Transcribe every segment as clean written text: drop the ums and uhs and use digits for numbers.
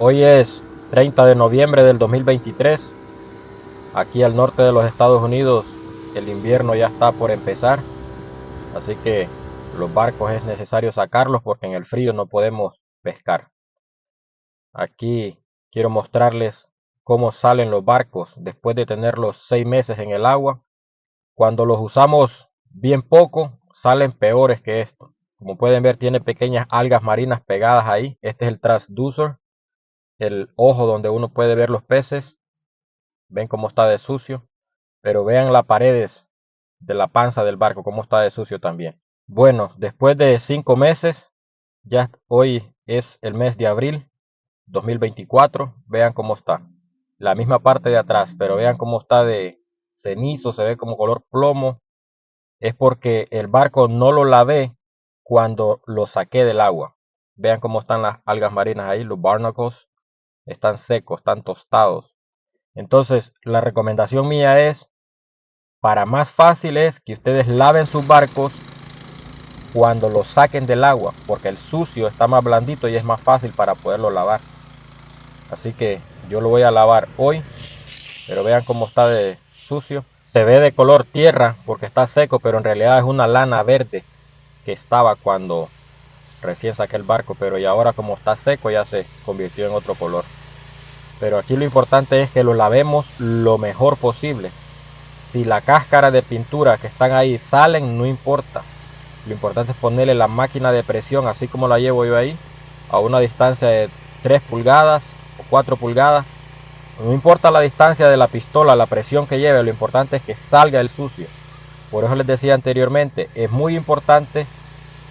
Hoy es 30 de noviembre del 2023. Aquí al norte de los Estados Unidos el invierno ya está por empezar. Así que los barcos es necesario sacarlos porque en el frío no podemos pescar. Aquí quiero mostrarles cómo salen los barcos después de tenerlos 6 meses en el agua. Cuando los usamos bien poco, salen peores que esto. Como pueden ver, tiene pequeñas algas marinas pegadas ahí. Este es el transducer, el ojo donde uno puede ver los peces. Ven cómo está de sucio, pero vean las paredes de la panza del barco, cómo está de sucio también. Bueno, después de 5 meses, ya hoy es el mes de abril 2024, vean cómo está. La misma parte de atrás, pero vean cómo está de cenizo, se ve como color plomo. Es porque el barco no lo lavé cuando lo saqué del agua. Vean cómo están las algas marinas ahí, los barnacles están secos, están tostados. Entonces, la recomendación mía es, para más fácil es que ustedes laven sus barcos cuando los saquen del agua, porque el sucio está más blandito y es más fácil para poderlo lavar. Así que yo lo voy a lavar hoy, pero vean cómo está de sucio. Se ve de color tierra porque está seco, pero en realidad es una lana verde que estaba cuando recién saqué el barco, pero y ahora como está seco ya se convirtió en otro color. Pero aquí lo importante es que lo lavemos lo mejor posible. Si la cáscara de pintura que están ahí salen, no importa. Lo importante es ponerle la máquina de presión, así como la llevo yo ahí, a una distancia de 3 pulgadas o 4 pulgadas. No importa la distancia de la pistola, la presión que lleve, lo importante es que salga el sucio. Por eso les decía anteriormente, es muy importante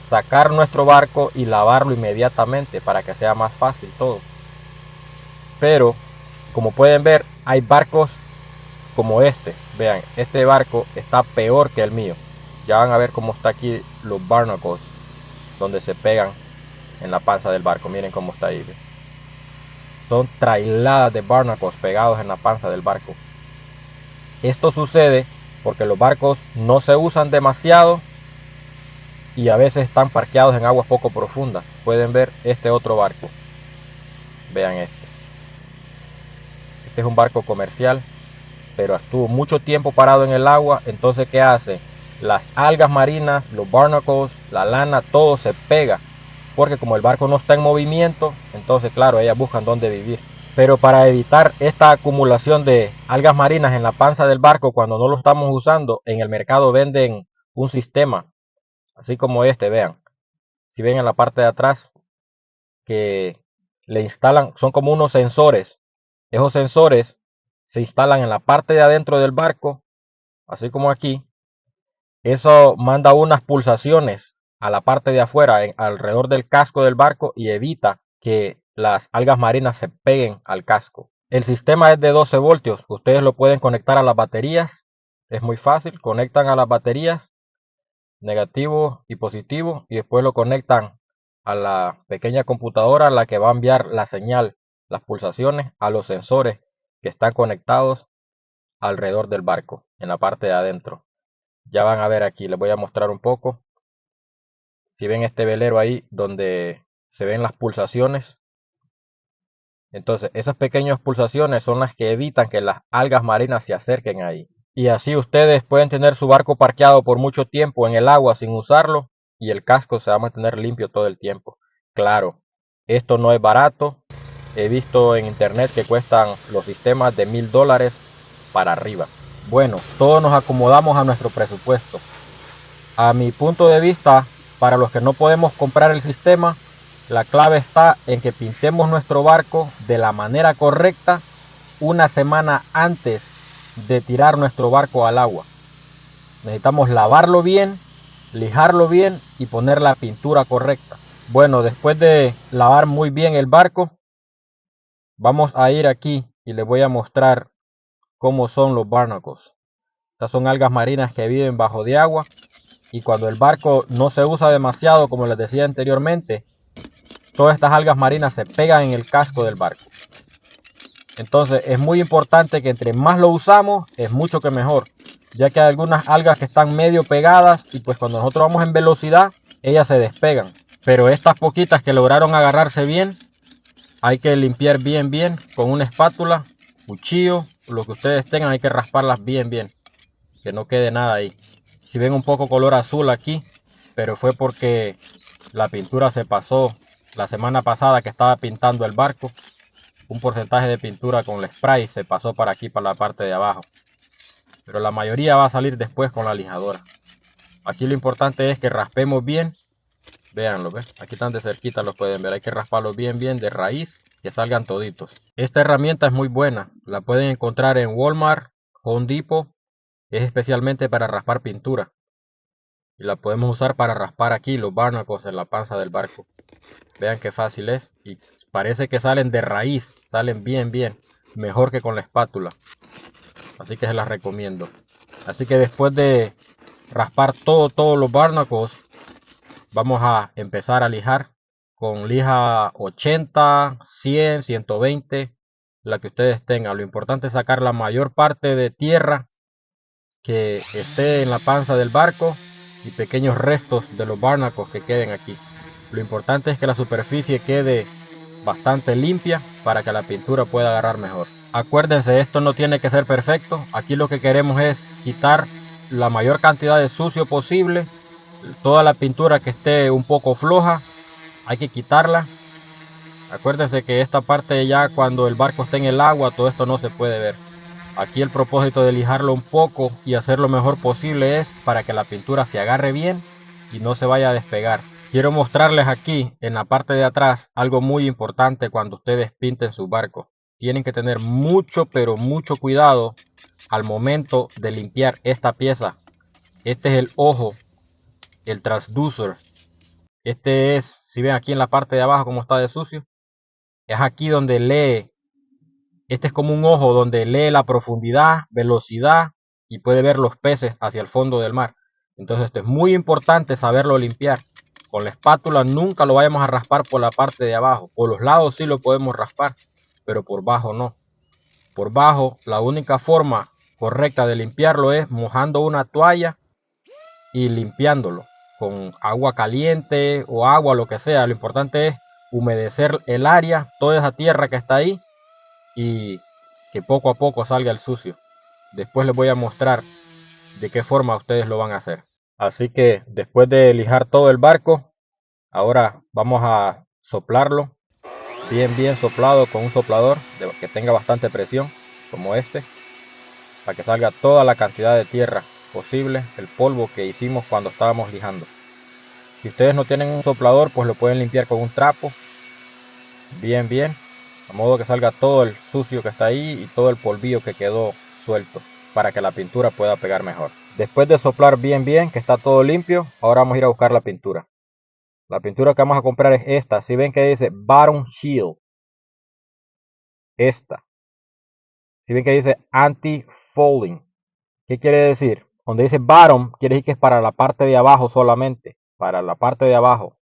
sacar nuestro barco y lavarlo inmediatamente para que sea más fácil todo. Pero, como pueden ver, hay barcos como este. Vean, este barco está peor que el mío. Ya van a ver cómo está aquí los barnacles, donde se pegan en la panza del barco. Miren cómo está ahí. Son trailadas de barnacles pegados en la panza del barco. Esto sucede porque los barcos no se usan demasiado y a veces están parqueados en aguas poco profundas. Pueden ver este otro barco. Vean este. Este es un barco comercial, pero estuvo mucho tiempo parado en el agua. Entonces, ¿qué hace? Las algas marinas, los barnacles, la lana, todo se pega, porque como el barco no está en movimiento, entonces claro, ellas buscan dónde vivir. Pero para evitar esta acumulación de algas marinas en la panza del barco cuando no lo estamos usando, en el mercado venden un sistema, así como este, vean. Si ven en la parte de atrás, que le instalan, son como unos sensores. Esos sensores se instalan en la parte de adentro del barco, así como aquí. Eso manda unas pulsaciones a la parte de afuera, alrededor del casco del barco, y evita que las algas marinas se peguen al casco. El sistema es de 12 voltios. Ustedes lo pueden conectar a las baterías. Es muy fácil. Conectan a las baterías, negativo y positivo, y después lo conectan a la pequeña computadora, la que va a enviar la señal, las pulsaciones, a los sensores que están conectados alrededor del barco, en la parte de adentro. Ya van a ver aquí, les voy a mostrar un poco. Si ven este velero ahí donde se ven las pulsaciones, entonces esas pequeñas pulsaciones son las que evitan que las algas marinas se acerquen ahí. Y así ustedes pueden tener su barco parqueado por mucho tiempo en el agua sin usarlo y el casco se va a mantener limpio todo el tiempo. Claro, esto no es barato. He visto en internet que cuestan los sistemas de $1000 para arriba. Bueno, todos nos acomodamos a nuestro presupuesto. A mi punto de vista, para los que no podemos comprar el sistema, la clave está en que pintemos nuestro barco de la manera correcta una semana antes de tirar nuestro barco al agua. Necesitamos lavarlo bien, lijarlo bien y poner la pintura correcta. Bueno, después de lavar muy bien el barco, vamos a ir aquí y les voy a mostrar cómo son los barnacles. Estas son algas marinas que viven bajo de agua, y cuando el barco no se usa demasiado, como les decía anteriormente, todas estas algas marinas se pegan en el casco del barco. Entonces es muy importante que entre más lo usamos, es mucho que mejor, ya que hay algunas algas que están medio pegadas y pues cuando nosotros vamos en velocidad, ellas se despegan. Pero estas poquitas que lograron agarrarse bien, hay que limpiar bien con una espátula, cuchillo, lo que ustedes tengan, hay que rasparlas bien, que no quede nada ahí. Si ven un poco color azul aquí, pero fue porque la pintura se pasó la semana pasada que estaba pintando el barco. Un porcentaje de pintura con el spray se pasó para aquí, para la parte de abajo. Pero la mayoría va a salir después con la lijadora. Aquí lo importante es que raspemos bien. Véanlo, ¿ves? Aquí están de cerquita, los pueden ver. Hay que rasparlos bien de raíz, que salgan toditos. Esta herramienta es muy buena. La pueden encontrar en Walmart, Home Depot. Es especialmente para raspar pintura. Y la podemos usar para raspar aquí los barnacles en la panza del barco. Vean qué fácil es. Y parece que salen de raíz. Salen bien. Mejor que con la espátula. Así que se las recomiendo. Así que después de raspar todos los barnacles, vamos a empezar a lijar con lija 80, 100, 120, la que ustedes tengan. Lo importante es sacar la mayor parte de tierra que esté en la panza del barco y pequeños restos de los barnacles que queden aquí. Lo importante es que la superficie quede bastante limpia para que la pintura pueda agarrar mejor. Acuérdense, esto no tiene que ser perfecto. Aquí lo que queremos es quitar la mayor cantidad de sucio posible. Toda la pintura que esté un poco floja hay que quitarla. Acuérdense que esta parte ya cuando el barco esté en el agua, todo esto no se puede ver. Aquí el propósito de lijarlo un poco y hacer lo mejor posible es para que la pintura se agarre bien y no se vaya a despegar. Quiero mostrarles aquí en la parte de atrás algo muy importante cuando ustedes pinten su barco. Tienen que tener mucho, pero mucho cuidado al momento de limpiar esta pieza. Este es el ojo, el transducer. Este es, si ven aquí en la parte de abajo como está de sucio, es aquí donde lee. Este es como un ojo donde lee la profundidad, velocidad y puede ver los peces hacia el fondo del mar. Entonces esto es muy importante saberlo limpiar. Con la espátula nunca lo vayamos a raspar por la parte de abajo. Por los lados sí lo podemos raspar, pero por bajo no. Por bajo la única forma correcta de limpiarlo es mojando una toalla y limpiándolo con agua caliente o agua, lo que sea. Lo importante es humedecer el área, toda esa tierra que está ahí, y que poco a poco salga el sucio. Después les voy a mostrar de qué forma ustedes lo van a hacer. Así que después de lijar todo el barco, ahora vamos a soplarlo bien soplado con un soplador que tenga bastante presión, como este, para que salga toda la cantidad de tierra posible, el polvo que hicimos cuando estábamos lijando. Si ustedes no tienen un soplador, pues lo pueden limpiar con un trapo bien, a modo que salga todo el sucio que está ahí y todo el polvillo que quedó suelto, para que la pintura pueda pegar mejor. Después de soplar bien, que está todo limpio, ahora vamos a ir a buscar la pintura. La pintura que vamos a comprar es esta. Si ven que dice Bottom Shield, esta. Si ven que dice Anti-Fouling, ¿qué quiere decir? Donde dice Bottom, quiere decir que es para la parte de abajo solamente, para la parte de abajo.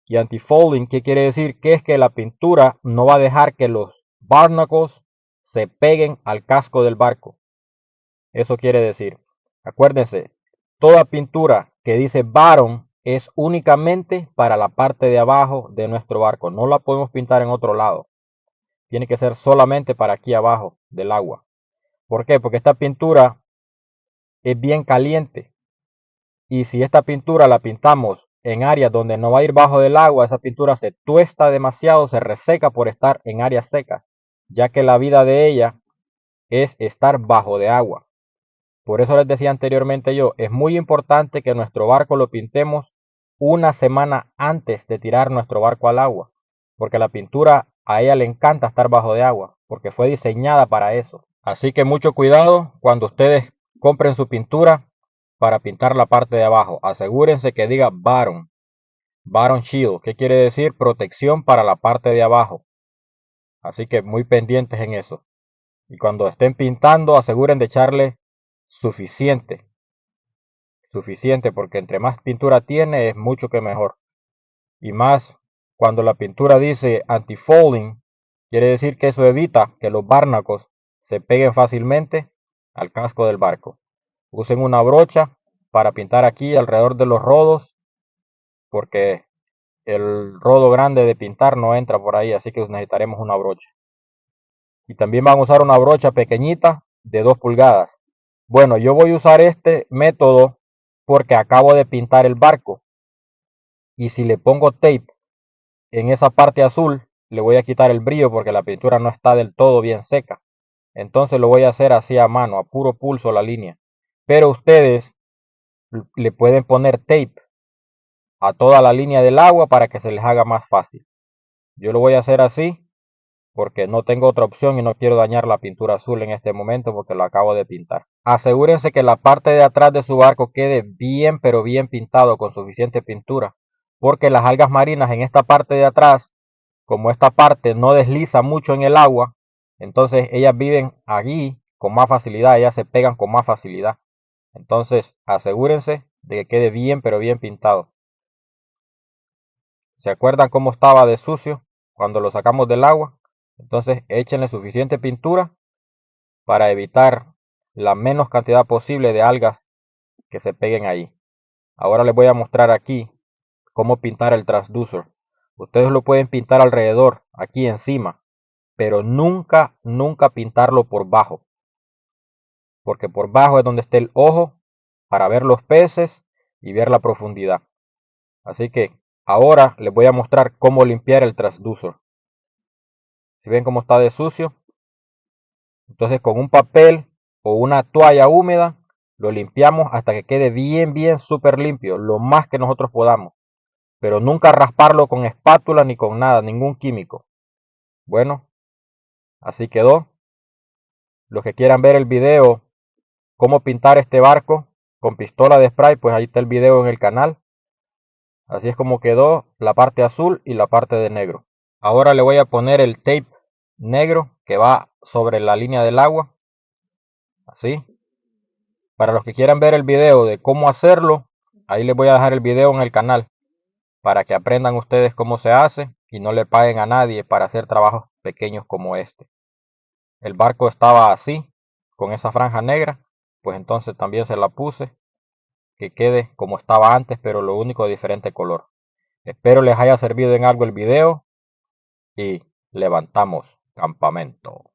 Y anti-fouling, ¿qué quiere decir? Que es que la pintura no va a dejar que los barnacles se peguen al casco del barco. Eso quiere decir, acuérdense, toda pintura que dice bottom es únicamente para la parte de abajo de nuestro barco. No la podemos pintar en otro lado. Tiene que ser solamente para aquí abajo del agua. ¿Por qué? Porque esta pintura es bien caliente. Y si esta pintura la pintamos en áreas donde no va a ir bajo del agua, esa pintura se tuesta demasiado, se reseca por estar en áreas secas, ya que la vida de ella es estar bajo de agua. Por eso les decía anteriormente yo, es muy importante que nuestro barco lo pintemos una semana antes de tirar nuestro barco al agua, porque la pintura a ella le encanta estar bajo de agua, porque fue diseñada para eso. Así que mucho cuidado cuando ustedes compren su pintura para pintar la parte de abajo. Asegúrense que diga bottom shield, que quiere decir protección para la parte de abajo. Así que muy pendientes en eso. Y cuando estén pintando, aseguren de echarle suficiente, porque entre más pintura tiene es mucho que mejor. Y más cuando la pintura dice anti-fouling, quiere decir que eso evita que los barnacles se peguen fácilmente al casco del barco. Usen una brocha para pintar aquí alrededor de los rodos, porque el rodo grande de pintar no entra por ahí, así que necesitaremos una brocha. Y también van a usar una brocha pequeñita de 2 pulgadas. Bueno, yo voy a usar este método porque acabo de pintar el barco. Y si le pongo tape en esa parte azul, le voy a quitar el brillo porque la pintura no está del todo bien seca. Entonces lo voy a hacer así a mano, a puro pulso la línea. Pero ustedes le pueden poner tape a toda la línea del agua para que se les haga más fácil. Yo lo voy a hacer así porque no tengo otra opción y no quiero dañar la pintura azul en este momento porque lo acabo de pintar. Asegúrense que la parte de atrás de su barco quede bien pero bien pintado con suficiente pintura, porque las algas marinas en esta parte de atrás, como esta parte no desliza mucho en el agua, entonces ellas viven allí con más facilidad, ellas se pegan con más facilidad. Entonces asegúrense de que quede bien pero bien pintado. ¿Se acuerdan cómo estaba de sucio cuando lo sacamos del agua? Entonces échenle suficiente pintura para evitar la menos cantidad posible de algas que se peguen ahí. Ahora les voy a mostrar aquí cómo pintar el transducer. Ustedes lo pueden pintar alrededor, aquí encima, pero nunca, nunca pintarlo por bajo, porque por bajo es donde está el ojo para ver los peces y ver la profundidad. Así que ahora les voy a mostrar cómo limpiar el transducer. Si ven cómo está de sucio, entonces con un papel o una toalla húmeda lo limpiamos hasta que quede bien, bien súper limpio, lo más que nosotros podamos. Pero nunca rasparlo con espátula ni con nada, ningún químico. Bueno, así quedó. Los que quieran ver el video, cómo pintar este barco con pistola de spray, pues ahí está el video en el canal. Así es como quedó la parte azul y la parte de negro. Ahora le voy a poner el tape negro que va sobre la línea del agua. Así. Para los que quieran ver el video de cómo hacerlo, ahí les voy a dejar el video en el canal para que aprendan ustedes cómo se hace y no le paguen a nadie para hacer trabajos pequeños como este. El barco estaba así, con esa franja negra, pues entonces también se la puse, que quede como estaba antes, pero lo único de diferente color. Espero les haya servido en algo el video y levantamos campamento.